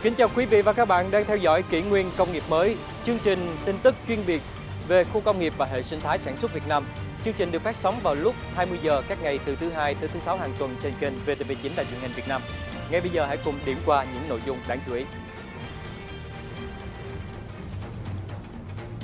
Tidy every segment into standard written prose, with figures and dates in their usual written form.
Kính chào quý vị và các bạn đang theo dõi Kỷ nguyên công nghiệp mới, chương trình tin tức chuyên biệt về khu công nghiệp và hệ sinh thái sản xuất Việt Nam. Chương trình được phát sóng vào lúc 20 giờ các ngày từ thứ Hai tới thứ Sáu hàng tuần trên kênh VTV9 Đài truyền hình Việt Nam. Ngay bây giờ hãy cùng điểm qua những nội dung đáng chú ý.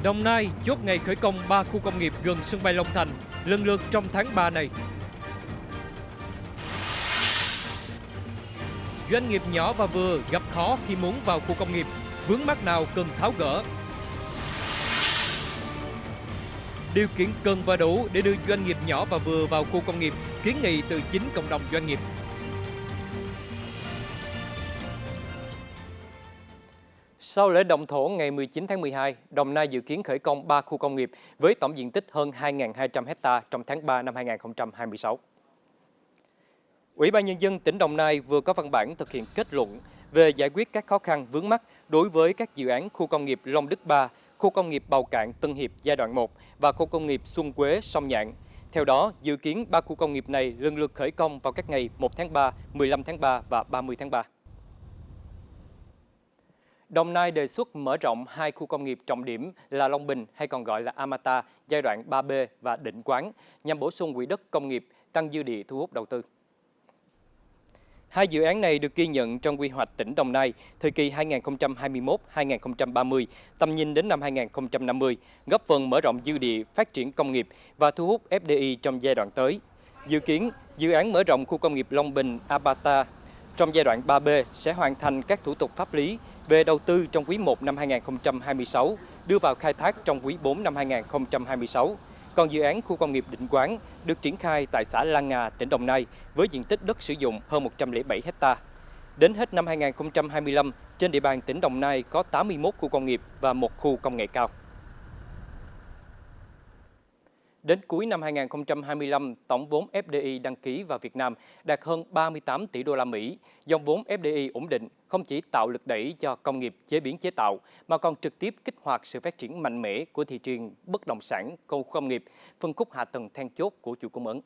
Đồng Nai chốt ngày khởi công 3 khu công nghiệp gần sân bay Long Thành, lần lượt trong tháng 3 này. Doanh nghiệp nhỏ và vừa gặp khó khi muốn vào khu công nghiệp, vướng mắc nào cần tháo gỡ. Điều kiện cần và đủ để đưa doanh nghiệp nhỏ và vừa vào khu công nghiệp, kiến nghị từ chính cộng đồng doanh nghiệp. Sau lễ động thổ ngày 19 tháng 12, Đồng Nai dự kiến khởi công 3 khu công nghiệp với tổng diện tích hơn 2.200 ha trong tháng 3 năm 2026. Ủy ban Nhân dân tỉnh Đồng Nai vừa có văn bản thực hiện kết luận về giải quyết các khó khăn vướng mắc đối với các dự án khu công nghiệp Long Đức 3, khu công nghiệp Bào Cạn Tân Hiệp giai đoạn 1 và khu công nghiệp Xuân Quế Sông Nhạn. Theo đó, dự kiến 3 khu công nghiệp này lần lượt khởi công vào các ngày 1 tháng 3, 15 tháng 3 và 30 tháng 3. Đồng Nai đề xuất mở rộng 2 khu công nghiệp trọng điểm là Long Bình hay còn gọi là Amata giai đoạn 3B và Định Quán nhằm bổ sung quỹ đất công nghiệp, tăng dư địa thu hút đầu tư. Hai dự án này được ghi nhận trong quy hoạch tỉnh Đồng Nai thời kỳ 2021-2030, tầm nhìn đến năm 2050, góp phần mở rộng dư địa phát triển công nghiệp và thu hút FDI trong giai đoạn tới. Dự kiến, dự án mở rộng khu công nghiệp Long Bình Amata trong giai đoạn 3B sẽ hoàn thành các thủ tục pháp lý về đầu tư trong quý 1 năm 2026, đưa vào khai thác trong quý 4 năm 2026. Còn dự án khu công nghiệp Định Quán được triển khai tại xã Lan Ngà, tỉnh Đồng Nai với diện tích đất sử dụng hơn 107 ha. Đến hết năm 2025, trên địa bàn tỉnh Đồng Nai có 81 khu công nghiệp và 1 khu công nghệ cao. Đến cuối năm 2025, tổng vốn FDI đăng ký vào Việt Nam đạt hơn 38 tỷ đô la Mỹ. Dòng vốn FDI ổn định không chỉ tạo lực đẩy cho công nghiệp chế biến chế tạo mà còn trực tiếp kích hoạt sự phát triển mạnh mẽ của thị trường bất động sản, khu công nghiệp, phân khúc hạ tầng then chốt của chuỗi cung ứng.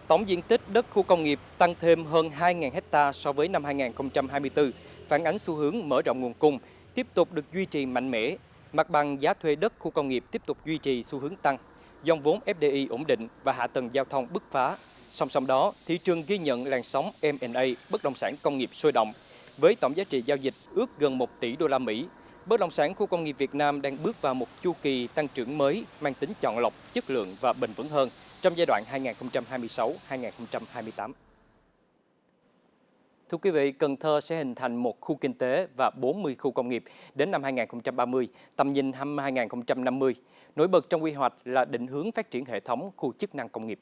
Tổng diện tích đất khu công nghiệp tăng thêm hơn 2.000 ha so với năm 2024, phản ánh xu hướng mở rộng nguồn cung, tiếp tục được duy trì mạnh mẽ. Mặt bằng giá thuê đất khu công nghiệp tiếp tục duy trì xu hướng tăng, dòng vốn FDI ổn định và hạ tầng giao thông bứt phá. Song song đó, thị trường ghi nhận làn sóng M&A bất động sản công nghiệp sôi động, với tổng giá trị giao dịch ước gần 1 tỷ đô la Mỹ. Bất động sản khu công nghiệp Việt Nam đang bước vào một chu kỳ tăng trưởng mới mang tính chọn lọc, chất lượng và bền vững hơn trong giai đoạn 2026-2028. Thưa quý vị, Cần Thơ sẽ hình thành một khu kinh tế và 40 khu công nghiệp đến năm 2030, tầm nhìn năm 2050. Nổi bật trong quy hoạch là định hướng phát triển hệ thống khu chức năng công nghiệp.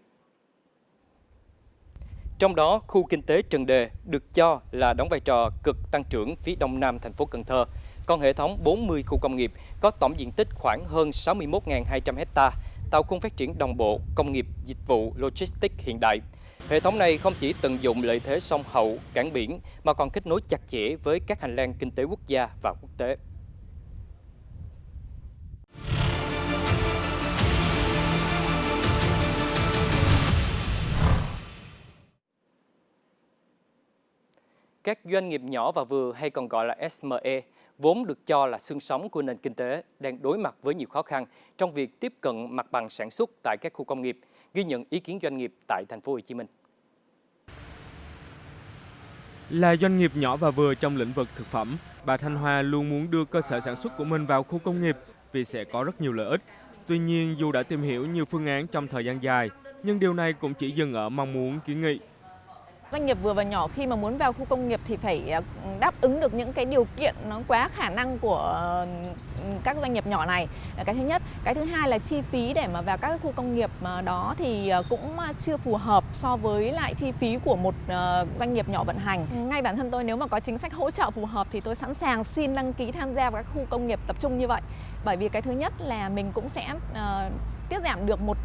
Trong đó, khu kinh tế Trần Đề được cho là đóng vai trò cực tăng trưởng phía đông nam thành phố Cần Thơ. Còn hệ thống 40 khu công nghiệp có tổng diện tích khoảng hơn 61.200 ha, tạo khung phát triển đồng bộ, công nghiệp, dịch vụ, logistics hiện đại. Hệ thống này không chỉ tận dụng lợi thế sông Hậu, cảng biển mà còn kết nối chặt chẽ với các hành lang kinh tế quốc gia và quốc tế. Các doanh nghiệp nhỏ và vừa hay còn gọi là SME, vốn được cho là xương sống của nền kinh tế, đang đối mặt với nhiều khó khăn trong việc tiếp cận mặt bằng sản xuất tại các khu công nghiệp, ghi nhận ý kiến doanh nghiệp tại thành phố Hồ Chí Minh. Là doanh nghiệp nhỏ và vừa trong lĩnh vực thực phẩm, bà Thanh Hoa luôn muốn đưa cơ sở sản xuất của mình vào khu công nghiệp vì sẽ có rất nhiều lợi ích. Tuy nhiên, dù đã tìm hiểu nhiều phương án trong thời gian dài, nhưng điều này cũng chỉ dừng ở mong muốn kiến nghị. Doanh nghiệp vừa và nhỏ khi mà muốn vào khu công nghiệp thì phải đáp ứng được những cái điều kiện nó quá khả năng của các doanh nghiệp nhỏ này. Cái thứ nhất. Cái thứ hai là chi phí để mà vào các khu công nghiệp đó thì cũng chưa phù hợp so với lại chi phí của một doanh nghiệp nhỏ vận hành. Ngay bản thân tôi nếu mà có chính sách hỗ trợ phù hợp thì tôi sẵn sàng xin đăng ký tham gia vào các khu công nghiệp tập trung như vậy. Bởi vì cái thứ nhất là mình cũng sẽ tiết giảm được một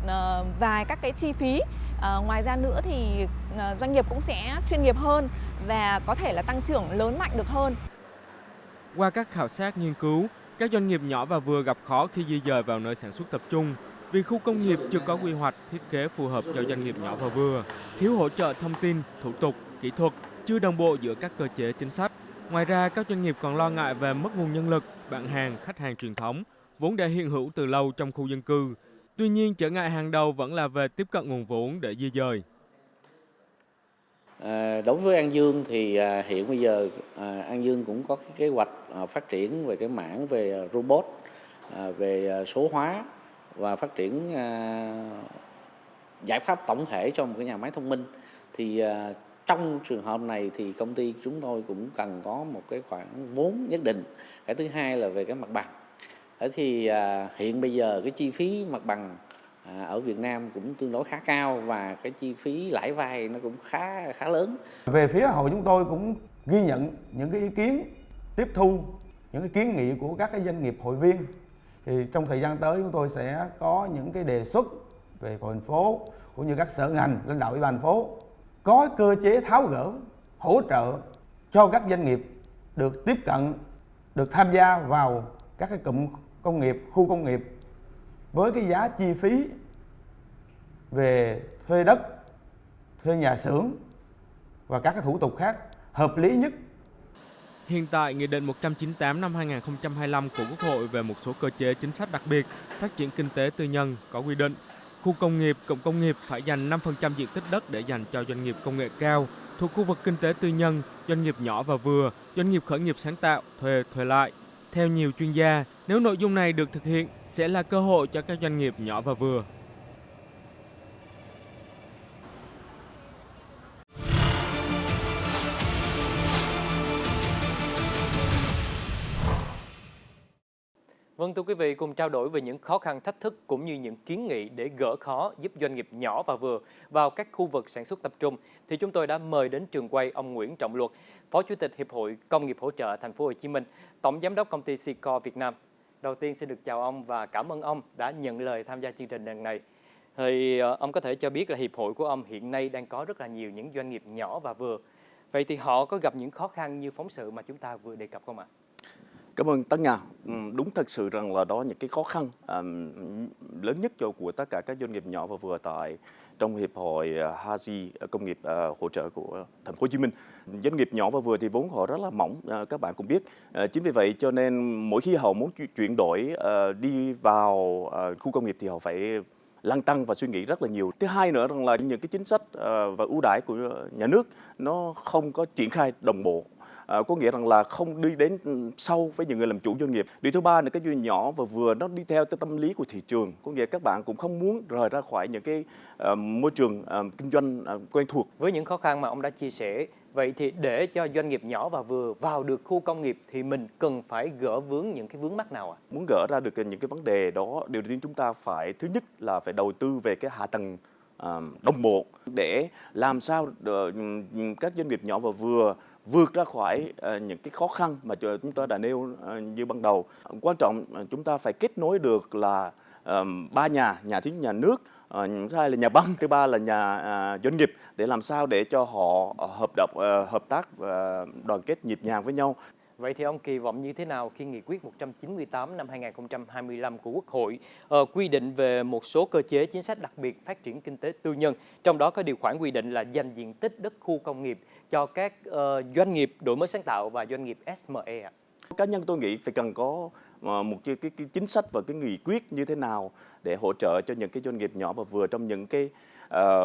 vài các cái chi phí. Ngoài ra nữa thì doanh nghiệp cũng sẽ chuyên nghiệp hơn và có thể là tăng trưởng lớn mạnh được hơn. Qua các khảo sát nghiên cứu, các doanh nghiệp nhỏ và vừa gặp khó khi di dời vào nơi sản xuất tập trung vì khu công nghiệp chưa có quy hoạch thiết kế phù hợp cho doanh nghiệp nhỏ và vừa, thiếu hỗ trợ thông tin, thủ tục, kỹ thuật chưa đồng bộ giữa các cơ chế chính sách. Ngoài ra, các doanh nghiệp còn lo ngại về mất nguồn nhân lực, bạn hàng, khách hàng truyền thống, vốn đã hiện hữu từ lâu trong khu dân cư. Tuy nhiên, trở ngại hàng đầu vẫn là về tiếp cận nguồn vốn để di dời. Đối với An Dương thì hiện bây giờ An Dương cũng có cái kế hoạch phát triển về cái mảng về robot, về số hóa và phát triển giải pháp tổng thể cho một cái nhà máy thông minh. Thì trong trường hợp này thì công ty chúng tôi cũng cần có một cái khoản vốn nhất định. Cái thứ hai là về cái mặt bằng. Thì hiện bây giờ cái chi phí mặt bằng ở Việt Nam cũng tương đối khá cao và cái chi phí lãi vay nó cũng khá lớn. Về phía hội chúng tôi cũng ghi nhận những cái ý kiến, tiếp thu những cái kiến nghị của các cái doanh nghiệp hội viên. Thì trong thời gian tới chúng tôi sẽ có những cái đề xuất về thành phố cũng như các sở ngành, lãnh đạo ủy ban thành phố có cơ chế tháo gỡ, hỗ trợ cho các doanh nghiệp được tiếp cận, được tham gia vào các cái cụm công nghiệp, khu công nghiệp với cái giá chi phí về thuê đất, thuê nhà xưởng và các cái thủ tục khác hợp lý nhất. Hiện tại, Nghị định 198 năm 2025 của Quốc hội về một số cơ chế chính sách đặc biệt phát triển kinh tế tư nhân có quy định khu công nghiệp, cụm công nghiệp phải dành 5% diện tích đất để dành cho doanh nghiệp công nghệ cao thuộc khu vực kinh tế tư nhân, doanh nghiệp nhỏ và vừa, doanh nghiệp khởi nghiệp sáng tạo, thuê lại. Theo nhiều chuyên gia, nếu nội dung này được thực hiện, sẽ là cơ hội cho các doanh nghiệp nhỏ và vừa. Vâng, thưa quý vị, cùng trao đổi về những khó khăn thách thức cũng như những kiến nghị để gỡ khó giúp doanh nghiệp nhỏ và vừa vào các khu vực sản xuất tập trung, thì chúng tôi đã mời đến trường quay ông Nguyễn Trọng Luật, Phó Chủ tịch Hiệp hội Công nghiệp hỗ trợ Thành phố Hồ Chí Minh, Tổng Giám đốc công ty Sicor Việt Nam. Đầu tiên xin được chào ông và cảm ơn ông đã nhận lời tham gia chương trình lần này. Thì ông có thể cho biết là hiệp hội của ông hiện nay đang có rất là nhiều những doanh nghiệp nhỏ và vừa. Vậy thì họ có gặp những khó khăn như phóng sự mà chúng ta vừa đề cập không ạ? Cảm ơn Tấn Nga. Đúng thật sự rằng là đó những cái khó khăn lớn nhất của tất cả các doanh nghiệp nhỏ và vừa trong hiệp hội HAZI công nghiệp hỗ trợ của Thành phố Hồ Chí Minh. Doanh nghiệp nhỏ và vừa thì vốn họ rất là mỏng, các bạn cũng biết. Chính vì vậy cho nên mỗi khi họ muốn chuyển đổi đi vào khu công nghiệp thì họ phải lăn tăn và suy nghĩ rất là nhiều. Thứ hai nữa rằng là những cái chính sách và ưu đãi của nhà nước nó không có triển khai đồng bộ. Có nghĩa rằng là không đi đến sâu với những người làm chủ doanh nghiệp. Điều thứ ba là cái doanh nghiệp nhỏ và vừa nó đi theo cái tâm lý của thị trường. Có nghĩa các bạn cũng không muốn rời ra khỏi những cái môi trường kinh doanh quen thuộc. Với những khó khăn mà ông đã chia sẻ, vậy thì để cho doanh nghiệp nhỏ và vừa vào được khu công nghiệp thì mình cần phải gỡ vướng những cái vướng mắc nào ạ? Muốn gỡ ra được những cái vấn đề đó, điều đầu tiên chúng ta phải, thứ nhất là phải đầu tư về cái hạ tầng đồng bộ để làm sao các doanh nghiệp nhỏ và vừa vượt ra khỏi những cái khó khăn mà chúng ta đã nêu như ban đầu. Quan trọng chúng ta phải kết nối được là ba nhà thứ nhất nhà nước, thứ hai là nhà băng, thứ ba là nhà doanh nghiệp để làm sao để cho họ hợp tác và đoàn kết nhịp nhàng với nhau. Vậy thì ông kỳ vọng như thế nào khi nghị quyết 198 năm 2025 của Quốc hội quy định về một số cơ chế chính sách đặc biệt phát triển kinh tế tư nhân, trong đó có điều khoản quy định là dành diện tích đất khu công nghiệp cho các doanh nghiệp đổi mới sáng tạo và doanh nghiệp SME ạ? Cá nhân tôi nghĩ phải cần có một cái chính sách và cái nghị quyết như thế nào để hỗ trợ cho những cái doanh nghiệp nhỏ và vừa trong những cái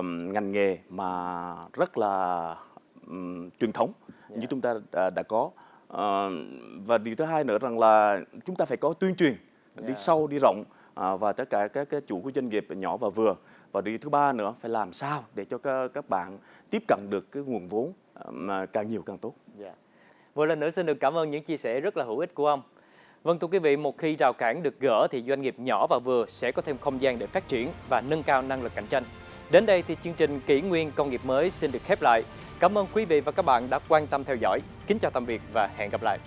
ngành nghề mà rất là truyền thống như chúng ta đã có. Và điều thứ hai nữa rằng là chúng ta phải có tuyên truyền đi sâu đi rộng và tất cả các chủ của doanh nghiệp nhỏ và vừa. Và điều thứ ba nữa phải làm sao để cho các bạn tiếp cận được cái nguồn vốn mà càng nhiều càng tốt. Một lần nữa xin được cảm ơn những chia sẻ rất là hữu ích của ông. Vâng, thưa quý vị, một khi rào cản được gỡ thì doanh nghiệp nhỏ và vừa sẽ có thêm không gian để phát triển và nâng cao năng lực cạnh tranh. Đến đây thì chương trình Kỷ nguyên công nghiệp mới xin được khép lại. Cảm ơn quý vị và các bạn đã quan tâm theo dõi. Kính chào tạm biệt và hẹn gặp lại.